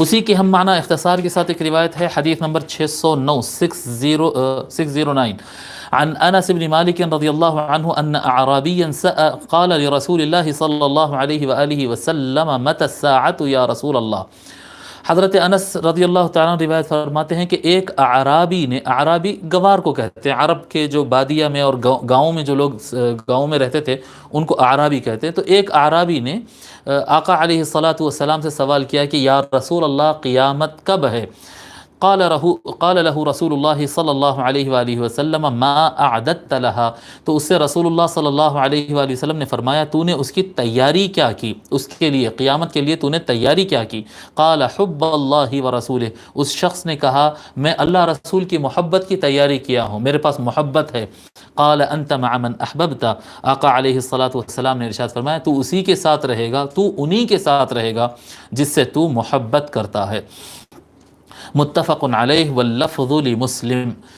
اسی کے ہم معنی اختصار کے ساتھ ایک روایت ہے، حدیث نمبر 609 609 عن انس بن مالک رضی اللہ عنہ ان اعرابیا قال لرسول اللہ صلی اللہ علیہ وآلہ وسلم متى الساعة یا رسول اللہ۔ حضرت انس رضی اللہ تعالیٰ عنہ روایت فرماتے ہیں کہ ایک اعرابی نے، اعرابی گوار کو کہتے ہیں، عرب کے جو بادیہ میں اور گاؤں میں جو لوگ گاؤں میں رہتے تھے ان کو اعرابی کہتے ہیں، تو ایک اعرابی نے آقا علیہ الصلاۃ والسلام سے سوال کیا کہ یا رسول اللہ قیامت کب ہے؟ قال له رسول اللہ صلی اللہ علیہ وآلہ وسلم ما اعددت لها، تو اس سے رسول اللہ صلی اللہ علیہ وآلہ وسلم نے فرمایا تو نے اس کی تیاری کیا کی، اس کے لیے قیامت کے لیے تو نے تیاری کیا کی؟ قال حب اللہ ورسولہ، اس شخص نے کہا میں اللہ رسول کی محبت کی تیاری کیا ہوں، میرے پاس محبت ہے۔ قال انت مع من احببت، آقا علیہ الصلاۃ والسلام نے ارشاد فرمایا تو اسی کے ساتھ رہے گا، تو انہی کے ساتھ رہے گا جس سے تو محبت کرتا ہے۔ متفق علیہ واللفظ لمسلم۔